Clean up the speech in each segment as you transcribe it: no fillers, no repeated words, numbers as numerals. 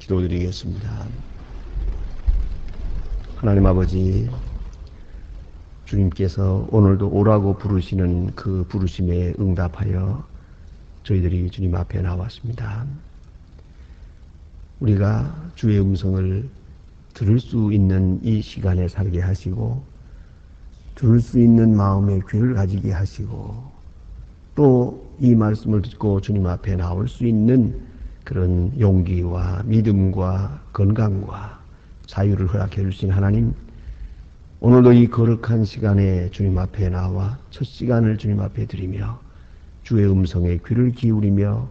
기도드리겠습니다. 하나님 아버지, 주님께서 오늘도 오라고 부르시는 그 부르심에 응답하여 저희들이 주님 앞에 나왔습니다. 우리가 주의 음성을 들을 수 있는 이 시간에 살게 하시고, 들을 수 있는 마음의 귀를 가지게 하시고, 또 이 말씀을 듣고 주님 앞에 나올 수 있는 그런 용기와 믿음과 건강과 자유를 허락해 주신 하나님, 오늘도 이 거룩한 시간에 주님 앞에 나와 첫 시간을 주님 앞에 드리며 주의 음성에 귀를 기울이며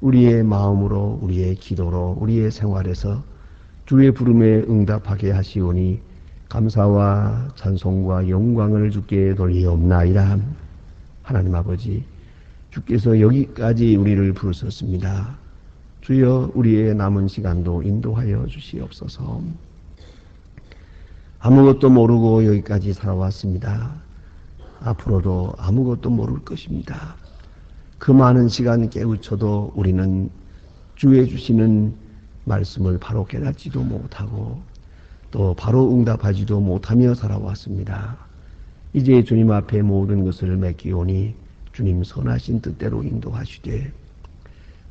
우리의 마음으로, 우리의 기도로, 우리의 생활에서 주의 부름에 응답하게 하시오니 감사와 찬송과 영광을 주께 돌리옵나이다. 하나님 아버지, 주께서 여기까지 우리를 부르셨습니다. 주여, 우리의 남은 시간도 인도하여 주시옵소서. 아무것도 모르고 여기까지 살아왔습니다. 앞으로도 아무것도 모를 것입니다. 그 많은 시간 깨우쳐도 우리는 주의 주시는 말씀을 바로 깨닫지도 못하고 또 바로 응답하지도 못하며 살아왔습니다. 이제 주님 앞에 모든 것을 맡기오니 주님 선하신 뜻대로 인도하시되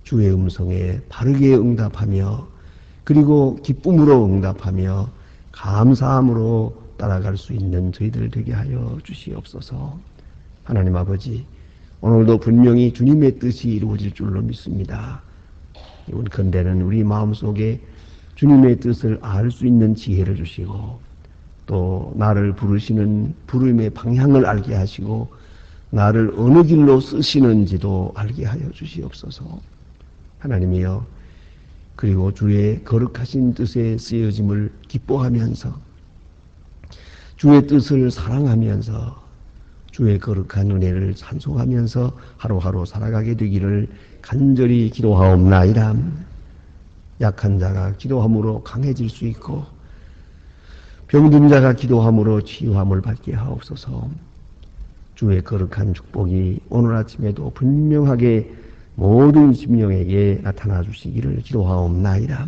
주의 음성에 바르게 응답하며 그리고 기쁨으로 응답하며 감사함으로 따라갈 수 있는 저희들 되게 하여 주시옵소서. 하나님 아버지, 오늘도 분명히 주님의 뜻이 이루어질 줄로 믿습니다. 근데는 우리 마음속에 주님의 뜻을 알 수 있는 지혜를 주시고 또 나를 부르시는 부름의 방향을 알게 하시고 나를 어느 길로 쓰시는지도 알게 하여 주시옵소서. 하나님이여, 그리고 주의 거룩하신 뜻에 쓰여짐을 기뻐하면서 주의 뜻을 사랑하면서 주의 거룩한 은혜를 찬송하면서 하루하루 살아가게 되기를 간절히 기도하옵나이다. 약한 자가 기도함으로 강해질 수 있고 병든 자가 기도함으로 치유함을 받게 하옵소서. 주의 거룩한 축복이 오늘 아침에도 분명하게 모든 심령에게 나타나 주시기를 기도하옵나이다.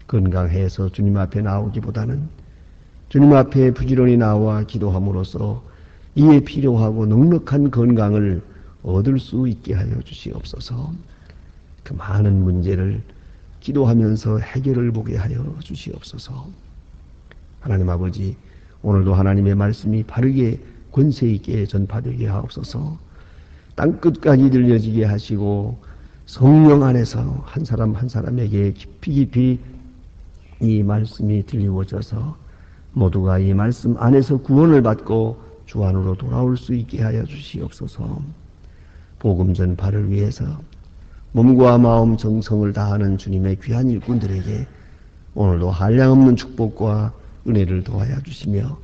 건강해서 주님 앞에 나오기보다는 주님 앞에 부지런히 나와 기도함으로써 이에 필요하고 넉넉한 건강을 얻을 수 있게 하여 주시옵소서. 그 많은 문제를 기도하면서 해결을 보게 하여 주시옵소서. 하나님 아버지, 오늘도 하나님의 말씀이 바르게 권세 있게 전파되게 하옵소서. 땅끝까지 들려지게 하시고 성령 안에서 한 사람 한 사람에게 깊이 이 말씀이 들리워져서 모두가 이 말씀 안에서 구원을 받고 주 안으로 돌아올 수 있게 하여 주시옵소서. 복음 전파를 위해서 몸과 마음 정성을 다하는 주님의 귀한 일꾼들에게 오늘도 한량없는 축복과 은혜를 도하여 주시며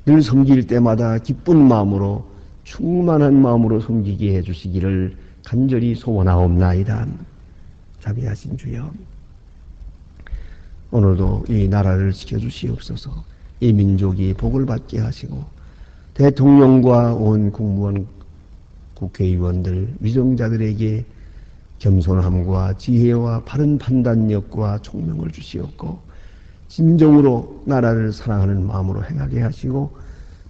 늘 섬길 때마다 기쁜 마음으로 충만한 마음으로 섬기게 해주시기를 간절히 소원하옵나이다. 자비하신 주여, 오늘도 이 나라를 지켜주시옵소서. 이 민족이 복을 받게 하시고 대통령과 온 국무원, 국회의원들, 위정자들에게 겸손함과 지혜와 바른 판단력과 총명을 주시옵고 진정으로 나라를 사랑하는 마음으로 행하게 하시고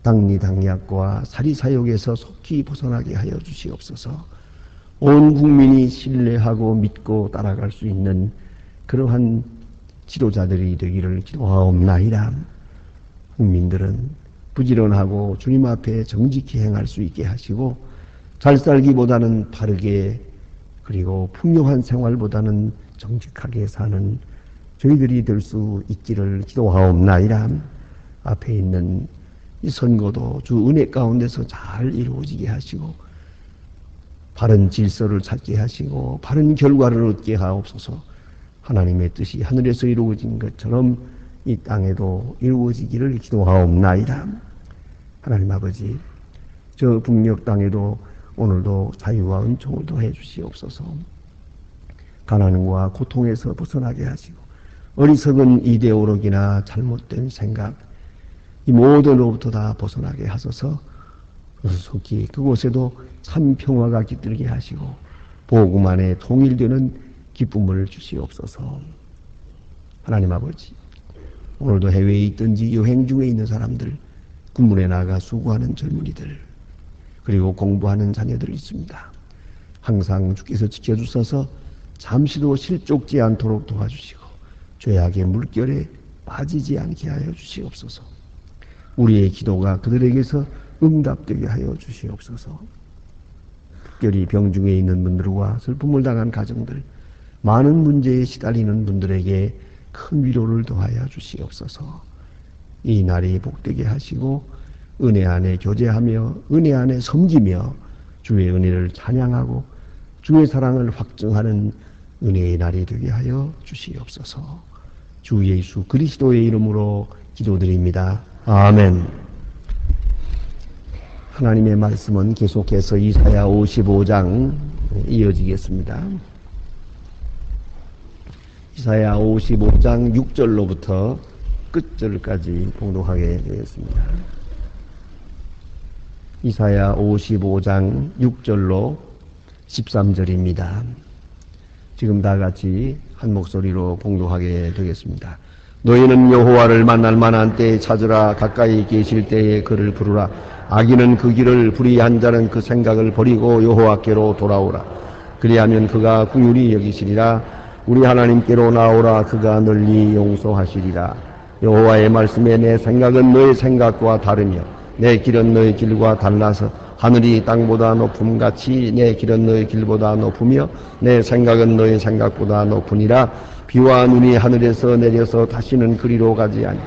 당리당략과 사리사욕에서 속히 벗어나게 하여 주시옵소서. 온 국민이 신뢰하고 믿고 따라갈 수 있는 그러한 지도자들이 되기를 기도하옵나이다. 국민들은 부지런하고 주님 앞에 정직히 행할 수 있게 하시고 잘 살기보다는 바르게 그리고 풍요한 생활보다는 정직하게 사는 저희들이 될 수 있기를 기도하옵나이다. 앞에 있는 이 선거도 주 은혜 가운데서 잘 이루어지게 하시고 바른 질서를 찾게 하시고 바른 결과를 얻게 하옵소서. 하나님의 뜻이 하늘에서 이루어진 것처럼 이 땅에도 이루어지기를 기도하옵나이다. 하나님 아버지, 저 북녘 땅에도 오늘도 자유와 은총을 더해 주시옵소서. 가난과 고통에서 벗어나게 하시고 어리석은 이데올로기나 잘못된 생각 이 모든으로부터 다 벗어나게 하소서. 속히 그곳에도 참 평화가 깃들게 하시고 복음 안에 통일되는 기쁨을 주시옵소서. 하나님 아버지, 오늘도 해외에 있든지 여행 중에 있는 사람들, 군문에 나가 수고하는 젊은이들, 그리고 공부하는 자녀들이 있습니다. 항상 주께서 지켜주셔서 잠시도 실족지 않도록 도와주시고 죄악의 물결에 빠지지 않게 하여 주시옵소서. 우리의 기도가 그들에게서 응답되게 하여 주시옵소서. 특별히 병중에 있는 분들과 슬픔을 당한 가정들, 많은 문제에 시달리는 분들에게 큰 위로를 더하여 주시옵소서. 이 날이 복되게 하시고 은혜 안에 교제하며 은혜 안에 섬기며 주의 은혜를 찬양하고 주의 사랑을 확증하는 은혜의 날이 되게 하여 주시옵소서. 주 예수 그리스도의 이름으로 기도드립니다. 아멘. 하나님의 말씀은 계속해서 이사야 55장 이어지겠습니다. 이사야 55장 6절로부터 끝절까지 봉독하게 되겠습니다. 이사야 55장 6절로 13절입니다. 지금 다 같이 한 목소리로 봉독하게 되겠습니다. 너희는 여호와를 만날 만한 때에 찾으라. 가까이 계실 때에 그를 부르라. 악인은 그 길을, 불의한 자는 그 생각을 버리고 여호와께로 돌아오라. 그리하면 그가 긍휼히 여기시리라. 우리 하나님께로 나오라. 그가 널리 용서하시리라. 여호와의 말씀에 내 생각은 너의 생각과 다르며 내 길은 너의 길과 달라서 하늘이 땅보다 높음같이 내 길은 너의 길보다 높으며 내 생각은 너의 생각보다 높으니라. 비와 눈이 하늘에서 내려서 다시는 그리로 가지 아니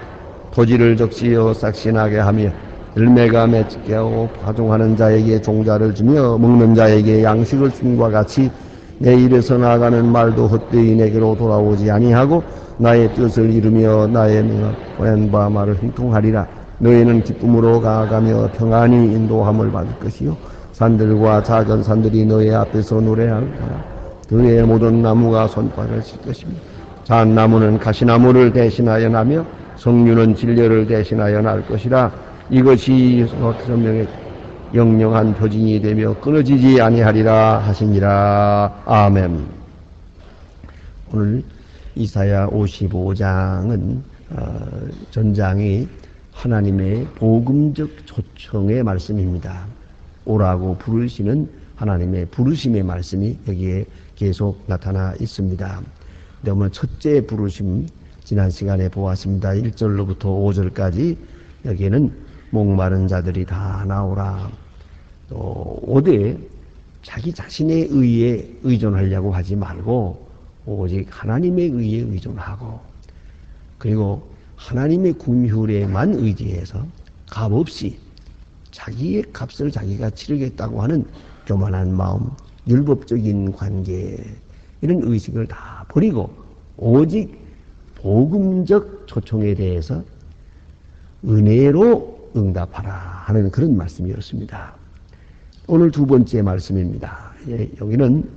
토지를 적시어 싹신하게 하며 열매가 맺게 하고 파종하는 자에게 종자를 주며 먹는 자에게 양식을 줌과 같이 내 입에서 나가는 말도 헛되이 내게로 돌아오지 아니하고 나의 뜻을 이루며 나의 보낸 바 말을 형통하리라. 너희는 기쁨으로 가가며 평안히 인도함을 받을 것이요 산들과 작은 산들이 너희 앞에서 노래할 거라. 들의 모든 나무가 손발을 칠 것이며 잣나무는 가시나무를 대신하여 나며 석류는 진려를 대신하여 날 것이라. 이것이 성령의 영영한 표징이 되며 끊어지지 아니하리라 하시니라. 아멘. 오늘 이사야 55장은 전장이 하나님의 복음적 초청의 말씀입니다. 오라고 부르시는 하나님의 부르심의 말씀이 여기에 계속 나타나 있습니다. 근데 오늘 첫째 부르심 지난 시간에 보았습니다. 1절로부터 5절까지 여기에는 목마른 자들이 다 나오라. 또 오되 자기 자신의 의에 의존하려고 하지 말고 오직 하나님의 의에 의존하고 그리고 하나님의 긍휼에만 의지해서 값없이 자기의 값을 자기가 치르겠다고 하는 교만한 마음, 율법적인 관계 이런 의식을 다 버리고 오직 복음적 초청에 대해서 은혜로 응답하라 하는 그런 말씀이었습니다. 오늘 두 번째 말씀입니다. 여기는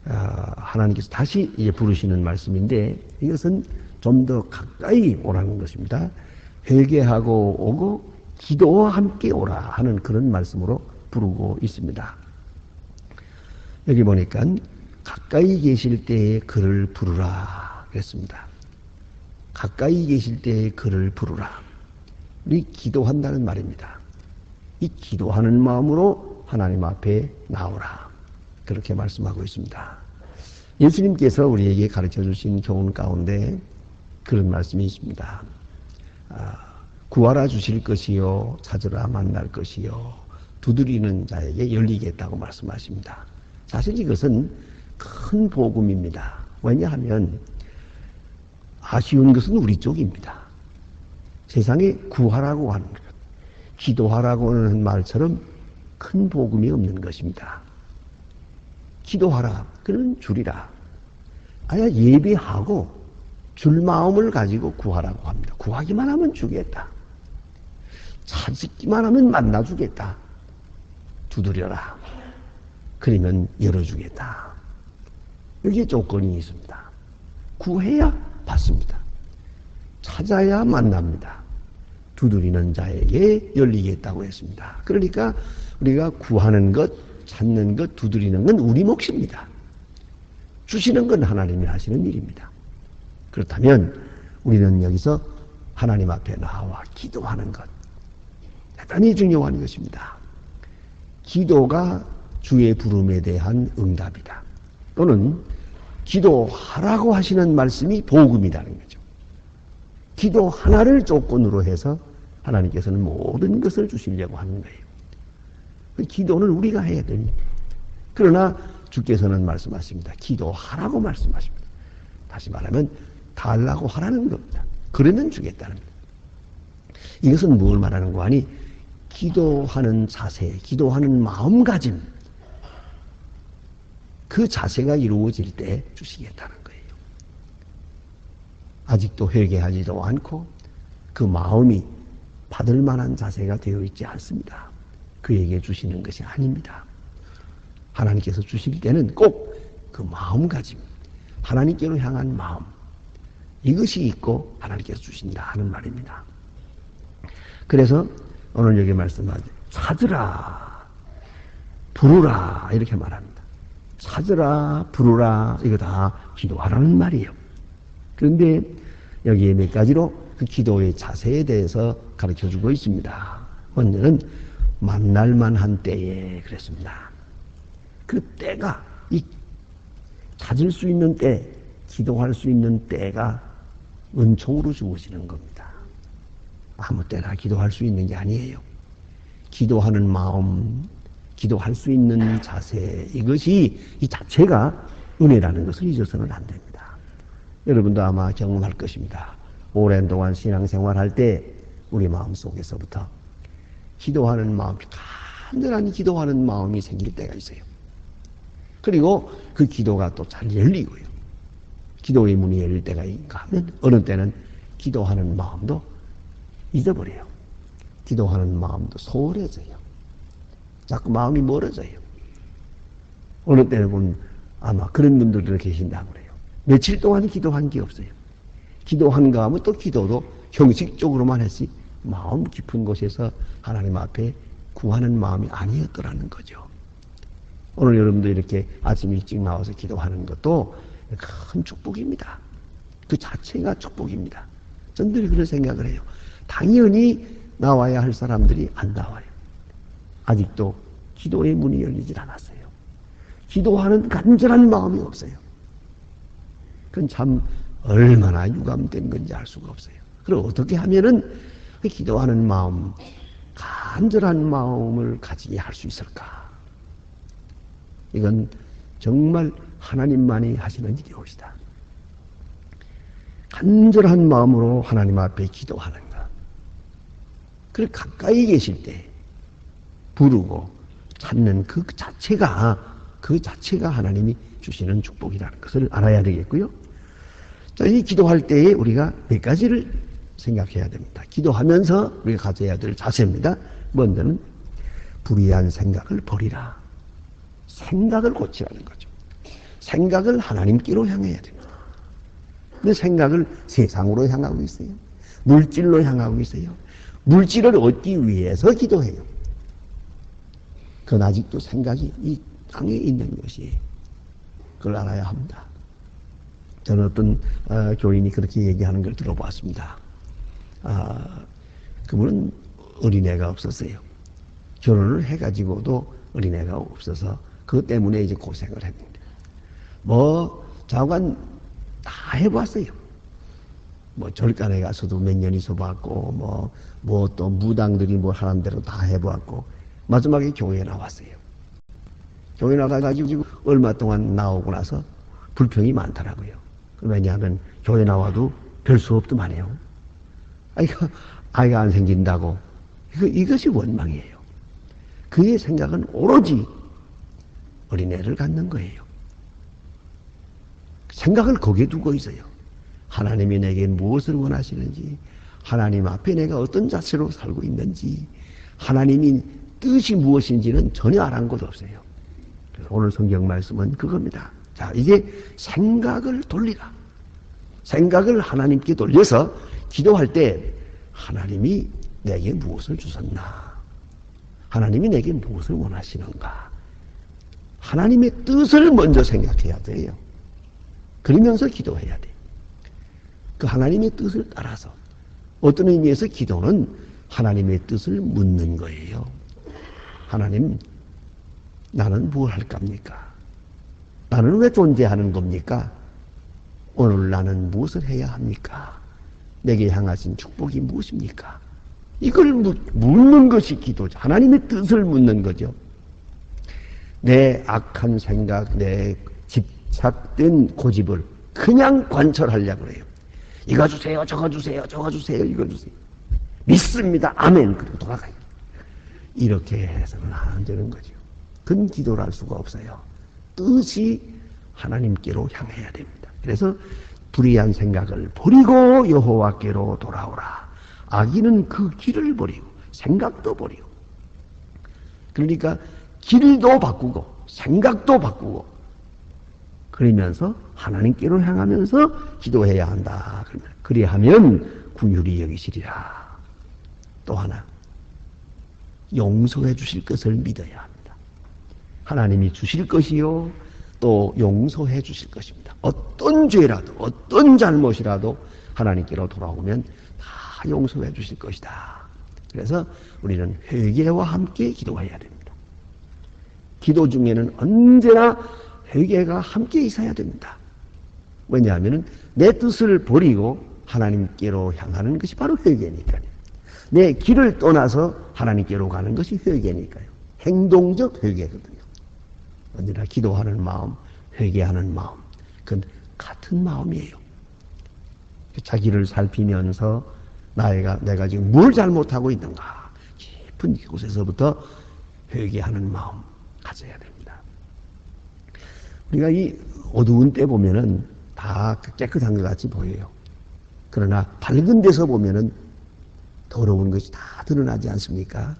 하나님께서 다시 부르시는 말씀인데 이것은 좀 더 가까이 오라는 것입니다. 회개하고 오고 기도와 함께 오라 하는 그런 말씀으로 부르고 있습니다. 여기 보니까 가까이 계실 때에 그를 부르라 그랬습니다. 가까이 계실 때에 그를 부르라. 우리 기도한다는 말입니다. 이 기도하는 마음으로 하나님 앞에 나오라. 그렇게 말씀하고 있습니다. 예수님께서 우리에게 가르쳐 주신 교훈 가운데 그런 말씀이 있습니다. 구하라 주실 것이요 찾으라 만날 것이요 두드리는 자에게 열리겠다고 말씀하십니다. 사실 이것은 큰 복음입니다. 왜냐하면 아쉬운 것은 우리 쪽입니다. 세상에 구하라고 하는 것, 기도하라고 하는 말처럼 큰 복음이 없는 것입니다. 기도하라, 그는 주리라. 아야 예배하고 줄 마음을 가지고 구하라고 합니다. 구하기만 하면 주겠다. 찾기만 하면 만나주겠다. 두드려라. 그러면 열어주겠다. 여기에 조건이 있습니다. 구해야 받습니다. 찾아야 만납니다. 두드리는 자에게 열리겠다고 했습니다. 그러니까 우리가 구하는 것, 찾는 것, 두드리는 건 우리 몫입니다. 주시는 건 하나님이 하시는 일입니다. 그렇다면 우리는 여기서 하나님 앞에 나와 기도하는 것, 대단히 중요한 것입니다. 기도가 주의 부름에 대한 응답이다. 또는 기도하라고 하시는 말씀이 복음이라는 거죠. 기도 하나를 조건으로 해서 하나님께서는 모든 것을 주시려고 하는 거예요. 기도는 우리가 해야 됩니다. 그러나 주께서는 말씀하십니다. 기도하라고 말씀하십니다. 다시 말하면 달라고 하라는 겁니다. 그러면 주겠다는 겁니다. 이것은 뭘 말하는 거 아니? 기도하는 자세, 기도하는 마음가짐, 그 자세가 이루어질 때 주시겠다는 거예요. 아직도 회개하지도 않고 그 마음이 받을 만한 자세가 되어 있지 않습니다. 그에게 주시는 것이 아닙니다. 하나님께서 주실 때는 꼭 그 마음가짐, 하나님께로 향한 마음, 이것이 있고 하나님께서 주신다 하는 말입니다. 그래서 오늘 여기 말씀하죠. 찾으라, 부르라 이렇게 말합니다. 찾으라, 부르라 이거 다 기도하라는 말이에요. 그런데 여기에 몇 가지로 그 기도의 자세에 대해서 가르쳐주고 있습니다. 먼저는 만날 만한 때에 그랬습니다. 그 때가, 이 찾을 수 있는 때, 기도할 수 있는 때가 은총으로 주어지는 겁니다. 아무 때나 기도할 수 있는 게 아니에요. 기도하는 마음, 기도할 수 있는 자세, 이것이 이 자체가 은혜라는 것을 잊어서는 안 됩니다. 여러분도 아마 경험할 것입니다. 오랜 동안 신앙생활할 때 우리 마음속에서부터 기도하는 마음, 간절한 기도하는 마음이 생길 때가 있어요. 그리고 그 기도가 또 잘 열리고요. 기도의 문이 열릴 때가 있는가 하면 어느 때는 기도하는 마음도 잊어버려요. 기도하는 마음도 소홀해져요. 자꾸 마음이 멀어져요. 어느 때는 보면 아마 그런 분들도 계신다고 그래요. 며칠 동안 기도한 게 없어요. 기도한가 하면 또 기도도 형식적으로만 했지 마음 깊은 곳에서 하나님 앞에 구하는 마음이 아니었더라는 거죠. 오늘 여러분도 이렇게 아침 일찍 나와서 기도하는 것도 큰 축복입니다. 그 자체가 축복입니다. 전 늘 그런 생각을 해요. 당연히 나와야 할 사람들이 안 나와요. 아직도 기도의 문이 열리질 않았어요. 기도하는 간절한 마음이 없어요. 그건 참 얼마나 유감된 건지 알 수가 없어요. 그럼 어떻게 하면은 그 기도하는 마음, 간절한 마음을 가지게 할 수 있을까? 이건 정말 하나님만이 하시는 일이옵시다. 간절한 마음으로 하나님 앞에 기도하는 것. 그걸 가까이 계실 때 부르고 찾는 그 자체가 하나님이 주시는 축복이라는 것을 알아야 되겠고요. 자, 이 기도할 때에 우리가 몇 가지를 생각해야 됩니다. 기도하면서 우리가 가져야 될 자세입니다. 먼저는 불의한 생각을 버리라. 생각을 고치라는 거죠. 생각을 하나님께로 향해야 됩니다. 근데 생각을 세상으로 향하고 있어요. 물질로 향하고 있어요. 물질을 얻기 위해서 기도해요. 그건 아직도 생각이 이 땅에 있는 것이에요. 그걸 알아야 합니다. 저는 어떤 교인이 그렇게 얘기하는 걸 들어봤습니다. 그분은 어린애가 없었어요. 결혼을 해가지고도 어린애가 없어서 그것 때문에 이제 고생을 했는데 자관 다 해봤어요. 절간에 가서도 몇 년 있어봤고 또 무당들이 하는 대로 다 해봤고 마지막에 교회에 나왔어요. 교회 나가가지고 얼마 동안 나오고 나서 불평이 많더라고요. 왜냐하면 교회 나와도 별 수 없더만요. 아이가 안 생긴다고. 이것이 원망이에요. 그의 생각은 오로지 어린애를 갖는 거예요. 생각을 거기에 두고 있어요. 하나님이 내게 무엇을 원하시는지, 하나님 앞에 내가 어떤 자세로 살고 있는지, 하나님이 뜻이 무엇인지는 전혀 알아본 것도 없어요. 오늘 성경 말씀은 그겁니다. 자, 이제 생각을 돌리라. 생각을 하나님께 돌려서 기도할 때 하나님이 내게 무엇을 주셨나? 하나님이 내게 무엇을 원하시는가? 하나님의 뜻을 먼저 생각해야 돼요. 그러면서 기도해야 돼요. 그 하나님의 뜻을 따라서. 어떤 의미에서 기도는 하나님의 뜻을 묻는 거예요. 하나님, 나는 뭘 할 겁니까? 나는 왜 존재하는 겁니까? 오늘 나는 무엇을 해야 합니까? 내게 향하신 축복이 무엇입니까? 이걸 묻는 것이 기도죠. 하나님의 뜻을 묻는 거죠. 내 악한 생각, 내 집착된 고집을 그냥 관철하려고 그래요. 이거 주세요, 저거 주세요, 저거 주세요, 이거 주세요. 믿습니다. 아멘. 그리고 돌아가요. 이렇게 해서는 안 되는 거죠. 그건 기도를 할 수가 없어요. 뜻이 하나님께로 향해야 됩니다. 그래서 불의한 생각을 버리고 여호와께로 돌아오라. 악인은 그 길을 버리고 생각도 버리고. 그러니까 길도 바꾸고 생각도 바꾸고 그러면서 하나님께로 향하면서 기도해야 한다. 그리하면 긍휼히 여기시리라. 또 하나, 용서해 주실 것을 믿어야 합니다. 하나님이 주실 것이요 또 용서해 주실 것입니다. 어떤 죄라도 어떤 잘못이라도 하나님께로 돌아오면 다 용서해 주실 것이다. 그래서 우리는 회개와 함께 기도해야 됩니다. 기도 중에는 언제나 회개가 함께 있어야 됩니다. 왜냐하면 내 뜻을 버리고 하나님께로 향하는 것이 바로 회개니까요. 내 길을 떠나서 하나님께로 가는 것이 회개니까요. 행동적 회개거든요. 언제나 기도하는 마음, 회개하는 마음, 그건 같은 마음이에요. 자기를 살피면서 내가 지금 뭘 잘못하고 있는가 깊은 곳에서부터 회개하는 마음 가져야 됩니다. 우리가 이 어두운 때 보면은 다 깨끗한 것 같이 보여요. 그러나 밝은 데서 보면은 더러운 것이 다 드러나지 않습니까?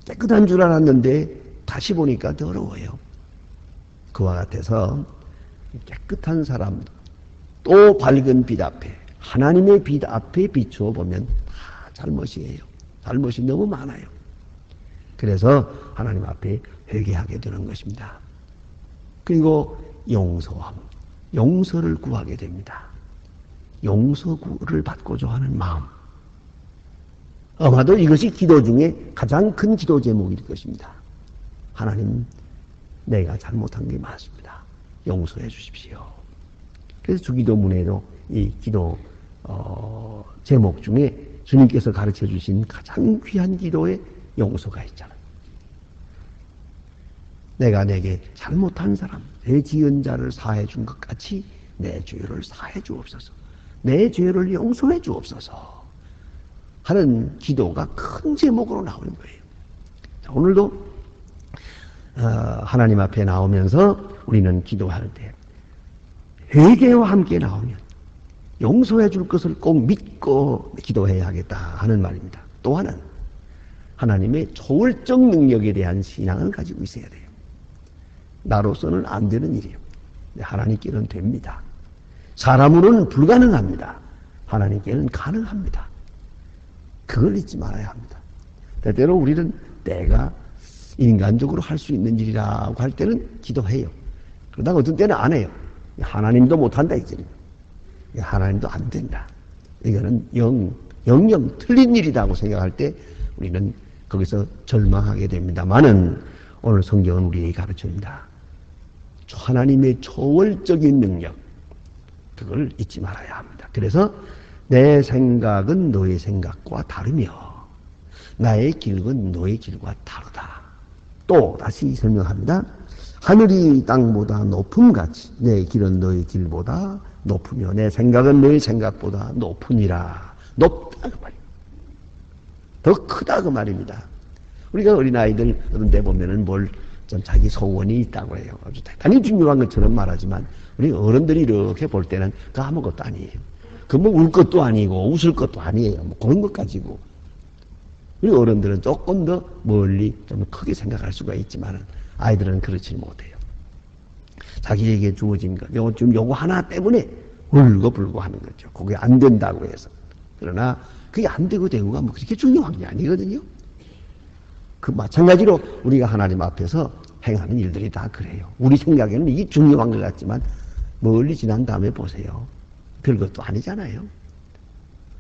깨끗한 줄 알았는데 다시 보니까 더러워요. 그와 같아서 깨끗한 사람, 또 밝은 빛 앞에, 하나님의 빛 앞에 비추어 보면 다 잘못이에요. 잘못이 너무 많아요. 그래서 하나님 앞에 회개하게 되는 것입니다. 그리고 용서함, 용서를 구하게 됩니다. 용서를 받고자 하는 마음. 아마도 이것이 기도 중에 가장 큰 기도 제목일 것입니다. 하나님, 내가 잘못한 게 많습니다. 용서해 주십시오. 그래서 주기도문에도 이 기도 제목 중에 주님께서 가르쳐 주신 가장 귀한 기도의 용서가 있잖아요. 내가 내게 잘못한 사람, 내 지은 자를 사해 준 것 같이 내 죄를 사해 주옵소서. 내 죄를 용서해 주옵소서. 하는 기도가 큰 제목으로 나오는 거예요. 자, 오늘도 하나님 앞에 나오면서 우리는 기도할 때 회개와 함께 나오면 용서해 줄 것을 꼭 믿고 기도해야 하겠다 하는 말입니다. 또 하나는 하나님의 초월적 능력에 대한 신앙을 가지고 있어야 돼요. 나로서는 안 되는 일이에요. 하나님께는 됩니다. 사람으로는 불가능합니다. 하나님께는 가능합니다. 그걸 잊지 말아야 합니다. 때때로 우리는 내가 인간적으로 할 수 있는 일이라고 할 때는 기도해요. 그러다가 어떤 때는 안 해요. 하나님도 못한다 이거죠. 하나님도 안 된다. 이거는 영영 틀린 일이라고 생각할 때 우리는 거기서 절망하게 됩니다만은 오늘 성경은 우리에게 가르쳐줍니다. 하나님의 초월적인 능력, 그걸 잊지 말아야 합니다. 그래서 내 생각은 너의 생각과 다르며 나의 길은 너의 길과 다르다. 또 다시 설명합니다. 하늘이 땅보다 높음같이 내 길은 너의 길보다 높으며 내 생각은 너의 생각보다 높으니라. 높다 그 말이에요. 더 크다 그 말입니다. 우리가 어린아이들 그런 데 보면은 뭘 좀 자기 소원이 있다고 해요. 아주 대단히 중요한 것처럼 말하지만 우리 어른들이 이렇게 볼 때는 그 아무것도 아니에요. 그 뭐 울 것도 아니고 웃을 것도 아니에요. 뭐 그런 것 가지고. 우리 어른들은 조금 더 멀리 좀 크게 생각할 수가 있지만 아이들은 그렇지 못해요. 자기에게 주어진 것, 요거 하나 때문에 울고불고 하는 거죠. 그게 안 된다고 해서. 그러나 그게 안 되고 되고가 뭐 그렇게 중요한 게 아니거든요. 그 마찬가지로 우리가 하나님 앞에서 행하는 일들이 다 그래요. 우리 생각에는 이게 중요한 것 같지만 멀리 지난 다음에 보세요. 별것도 아니잖아요.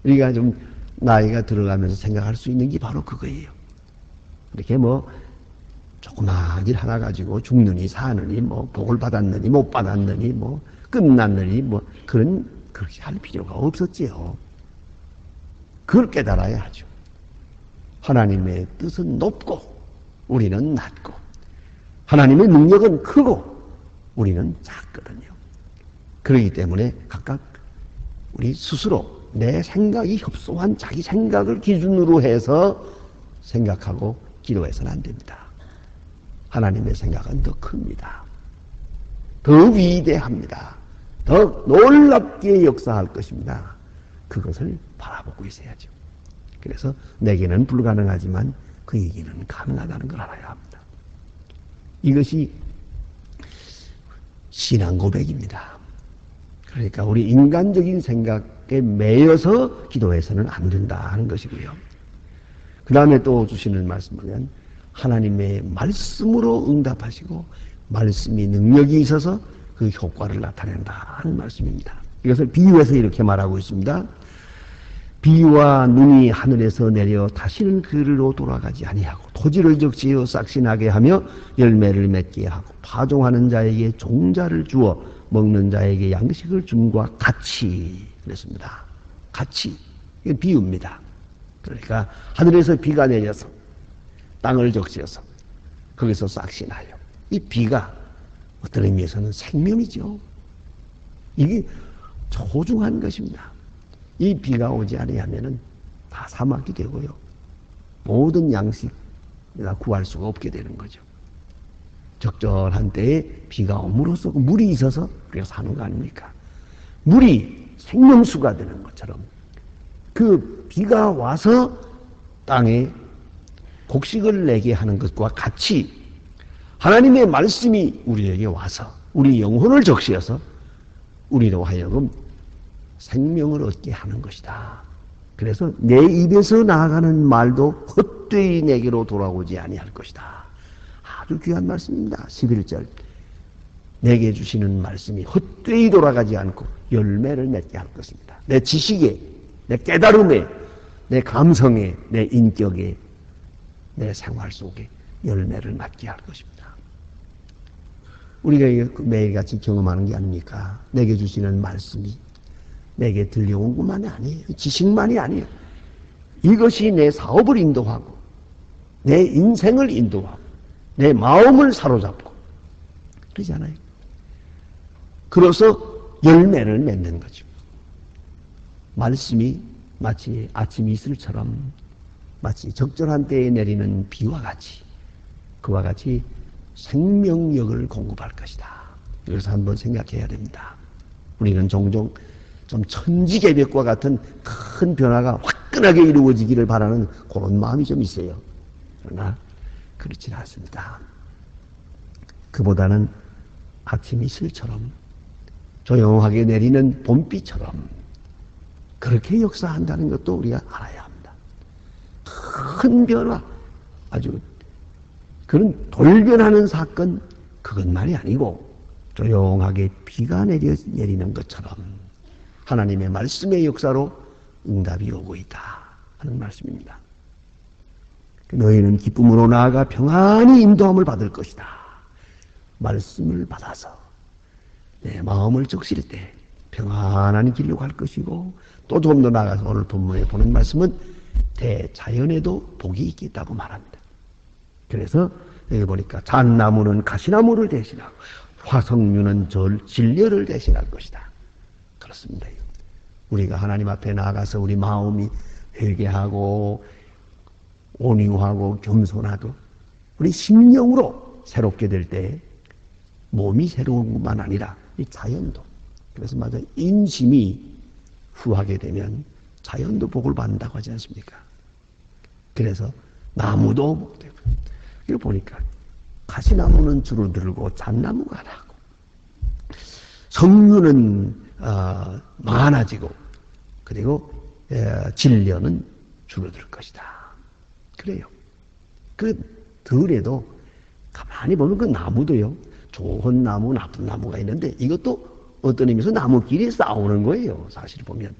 우리가 좀 나이가 들어가면서 생각할 수 있는 게 바로 그거예요. 이렇게 뭐 조그마한 일 하나 가지고 죽느니 사느니 뭐 복을 받았느니 못 받았느니 뭐 끝났느니 뭐 그렇게 할 필요가 없었지요. 그걸 깨달아야 하죠. 하나님의 뜻은 높고 우리는 낮고 하나님의 능력은 크고 우리는 작거든요. 그렇기 때문에 각각 우리 스스로 내 생각이 협소한 자기 생각을 기준으로 해서 생각하고 기도해서는 안 됩니다. 하나님의 생각은 더 큽니다. 더 위대합니다. 더 놀랍게 역사할 것입니다. 그것을 바라보고 있어야죠. 그래서 내게는 불가능하지만 그에게는 가능하다는 걸 알아야 합니다. 이것이 신앙 고백입니다. 그러니까 우리 인간적인 생각에 매여서 기도해서는 안 된다는 것이고요. 그 다음에 또 주시는 말씀은 하나님의 말씀으로 응답하시고 말씀이 능력이 있어서 그 효과를 나타낸다 하는 말씀입니다. 이것을 비유해서 이렇게 말하고 있습니다. 비와 눈이 하늘에서 내려 다시는 그리로 돌아가지 아니하고 토지를 적시어 싹신하게 하며 열매를 맺게 하고 파종하는 자에게 종자를 주어 먹는 자에게 양식을 줌과 같이 그랬습니다. 같이. 이게 비유입니다. 그러니까 하늘에서 비가 내려서 땅을 적시어서 거기서 싹신하여 이 비가 어떤 의미에서는 생명이죠. 이게 소중한 것입니다. 이 비가 오지 아니하면은 다 사막이 되고요. 모든 양식이나 구할 수가 없게 되는 거죠. 적절한 때에 비가 옴으로써 물이 있어서 우리가 사는 거 아닙니까? 물이 생명수가 되는 것처럼 그 비가 와서 땅에 곡식을 내게 하는 것과 같이 하나님의 말씀이 우리에게 와서 우리 영혼을 적시어서 우리로 하여금 생명을 얻게 하는 것이다. 그래서 내 입에서 나아가는 말도 헛되이 내게로 돌아오지 아니할 것이다. 아주 귀한 말씀입니다. 11절 내게 주시는 말씀이 헛되이 돌아가지 않고 열매를 맺게 할 것입니다. 내 지식에, 내 깨달음에, 내 감성에, 내 인격에, 내 생활 속에 열매를 맺게 할 것입니다. 우리가 매일같이 경험하는 게 아닙니까? 내게 주시는 말씀이 내게 들려온 것만이 아니에요. 지식만이 아니에요. 이것이 내 사업을 인도하고 내 인생을 인도하고 내 마음을 사로잡고 그러잖아요. 그래서 열매를 맺는 거죠. 말씀이 마치 아침 이슬처럼 마치 적절한 때에 내리는 비와 같이 그와 같이 생명력을 공급할 것이다. 그래서 한번 생각해야 됩니다. 우리는 종종 좀 천지개벽과 같은 큰 변화가 화끈하게 이루어지기를 바라는 그런 마음이 좀 있어요. 그러나 그렇지는 않습니다. 그보다는 아침 이슬처럼 조용하게 내리는 봄비처럼 그렇게 역사한다는 것도 우리가 알아야 합니다. 큰 변화, 아주 그런 돌변하는 사건 그것만이 아니고 조용하게 비가 내리는 것처럼 하나님의 말씀의 역사로 응답이 오고 있다 하는 말씀입니다. 너희는 기쁨으로 나아가 평안히 인도함을 받을 것이다. 말씀을 받아서 내 마음을 적실 때 평안한 길로 갈 것이고 또 조금 더 나아가서 오늘 본문에 보는 말씀은 대자연에도 복이 있겠다고 말합니다. 그래서 여기 보니까 잣나무는 가시나무를 대신하고 화석류는 진려를 대신할 것이다. 그렇습니다. 우리가 하나님 앞에 나아가서 우리 마음이 회개하고 온유하고 겸손하고 우리 심령으로 새롭게 될 때 몸이 새로운 것만 아니라 이 자연도 그래서 맞아 인심이 후하게 되면 자연도 복을 받는다고 하지 않습니까? 그래서 나무도 복되고 이거 보니까 가시나무는 줄어들고 잣나무가 나고 석류는 많아지고 그리고 진려는 줄어들 것이다. 그래요. 그 들에도 가만히 보면 그 나무도요. 좋은 나무, 나쁜 나무가 있는데 이것도 어떤 의미에서 나무끼리 싸우는 거예요. 사실 보면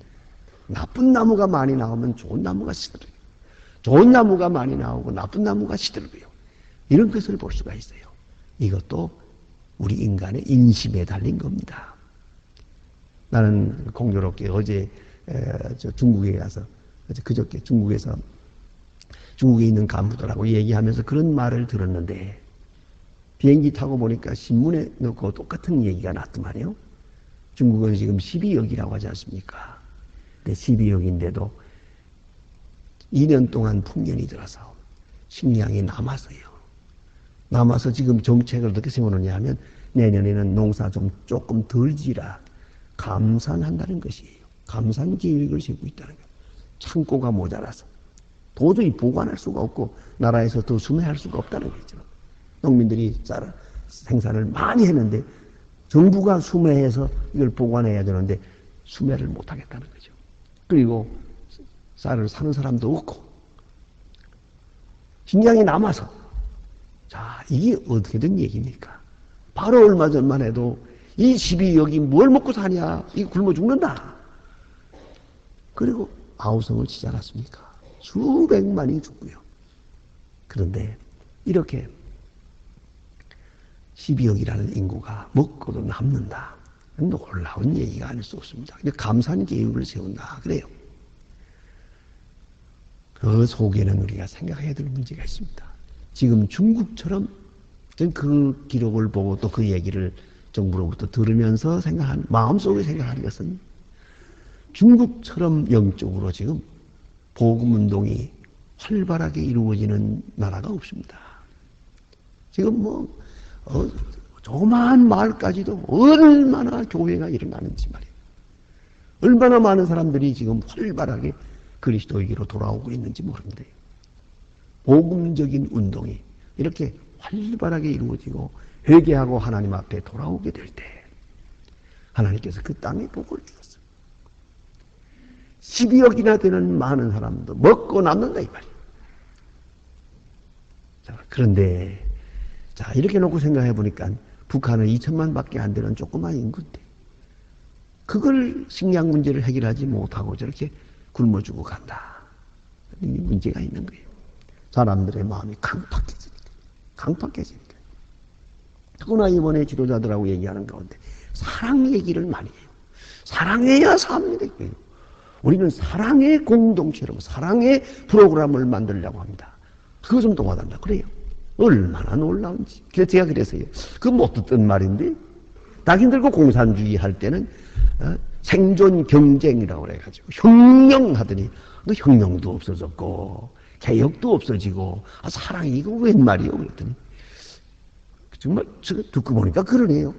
나쁜 나무가 많이 나오면 좋은 나무가 시들어요. 좋은 나무가 많이 나오고 나쁜 나무가 시들고요. 이런 것을 볼 수가 있어요. 이것도 우리 인간의 인심에 달린 겁니다. 나는 공교롭게 어제 중국에 가서 그저께 중국에서 중국에 있는 간부들하고 얘기하면서 그런 말을 들었는데 비행기 타고 보니까 신문에 넣고 똑같은 얘기가 났더만요. 중국은 지금 12억이라고 하지 않습니까? 근데 12억인데도 2년 동안 풍년이 들어서 식량이 남아서요. 남아서 지금 정책을 어떻게 세워놓냐 하면 내년에는 농사 좀 조금 덜 지라 감산한다는 것이에요. 감산 계획을 세우고 있다는 거예요. 창고가 모자라서 도저히 보관할 수가 없고 나라에서 더 수매할 수가 없다는 거죠. 농민들이 생산을 많이 했는데 정부가 수매해서 이걸 보관해야 되는데 수매를 못하겠다는 거죠. 그리고 쌀을 사는 사람도 없고 식량이 남아서 자 이게 어떻게 된 얘기입니까? 바로 얼마 전만 해도 이 12억이 뭘 먹고 사냐? 이거 굶어 죽는다. 그리고 아우성을 치지 않았습니까? 수백만이 죽고요. 그런데 이렇게 12억이라는 인구가 먹고도 남는다. 놀라운 얘기가 아닐 수 없습니다. 근데 감산 계획을 세운다. 그래요. 그 속에는 우리가 생각해야 될 문제가 있습니다. 지금 중국처럼 그 기록을 보고 또 그 얘기를 정부로부터 들으면서 마음속에 생각하는 것은 중국처럼 영적으로 지금 복음운동이 활발하게 이루어지는 나라가 없습니다. 지금 조그마한 마을까지도 얼마나 교회가 일어나는지 말이에요. 얼마나 많은 사람들이 지금 활발하게 그리스도에게로 돌아오고 있는지 모릅니다. 복음적인 운동이 이렇게 활발하게 이루어지고 회개하고 하나님 앞에 돌아오게 될 때 하나님께서 그 땅에 복을 주셨어요. 12억이나 되는 많은 사람도 먹고 남는다 이 말이에요. 자, 그런데 자 이렇게 놓고 생각해 보니까 북한은 2천만 밖에 안 되는 조그마한 인구인데 그걸 식량 문제를 해결하지 못하고 저렇게 굶어 죽어 간다. 이 문제가 있는 거예요. 사람들의 마음이 강팍해지니까. 특히나 이번에 지도자들하고 얘기하는 가운데 사랑 얘기를 많이 해요. 사랑해야 삽니다. 우리는 사랑의 공동체로 사랑의 프로그램을 만들려고 합니다. 그거 좀 도와달라 그래요. 얼마나 놀라운지. 그래서 제가 그래서요. 그거 못 듣던 말인데 자기들과 공산주의 할 때는 생존 경쟁이라고 그래가지고 혁명하더니 너 혁명도 없어졌고 개혁도 없어지고 사랑이 이거 웬 말이요? 그랬더니 정말 제가 듣고 보니까 그러네요.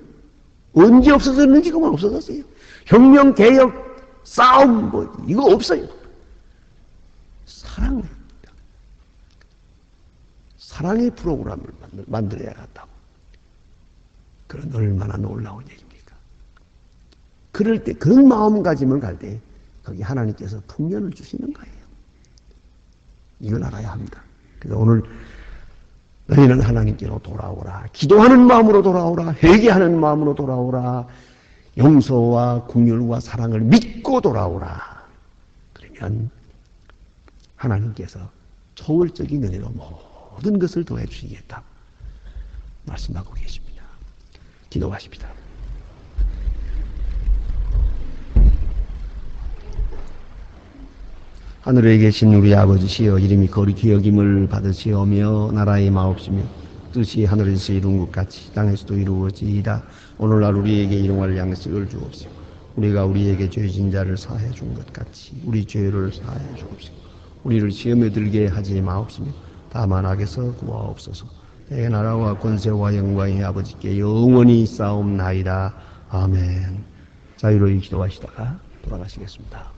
언제 없어졌는지 그만 없어졌어요. 혁명, 개혁, 싸움 이거 없어요. 사랑입니다. 사랑의 프로그램을 만들어야 한다고. 그런 얼마나 놀라운 얘기입니까? 그럴 때 그런 마음가짐을 갈 때 거기 하나님께서 풍년을 주시는 거예요. 이걸 알아야 합니다. 그래서 오늘 너희는 하나님께로 돌아오라. 기도하는 마음으로 돌아오라. 회개하는 마음으로 돌아오라. 용서와 긍휼과 사랑을 믿고 돌아오라. 그러면 하나님께서 초월적인 은혜로 모든 것을 더해 주시겠다 말씀하고 계십니다. 기도하십니다. 하늘에 계신 우리 아버지시여 이름이 거룩히 여김을 받으시오며 나라의 마옵시며 뜻이 하늘에서 이룬 것 같이 땅에서도 이루어지이다. 오늘날 우리에게 일용할 양식을 주옵시고 우리가 우리에게 죄진 자를 사해 준 것 같이 우리 죄를 사해 주옵시고 우리를 시험에 들게 하지 마옵시며 다만 악에서 구하옵소서. 내 나라와 권세와 영광이 아버지께 영원히 싸움나이다. 아멘. 자유로이 기도하시다가 돌아가시겠습니다.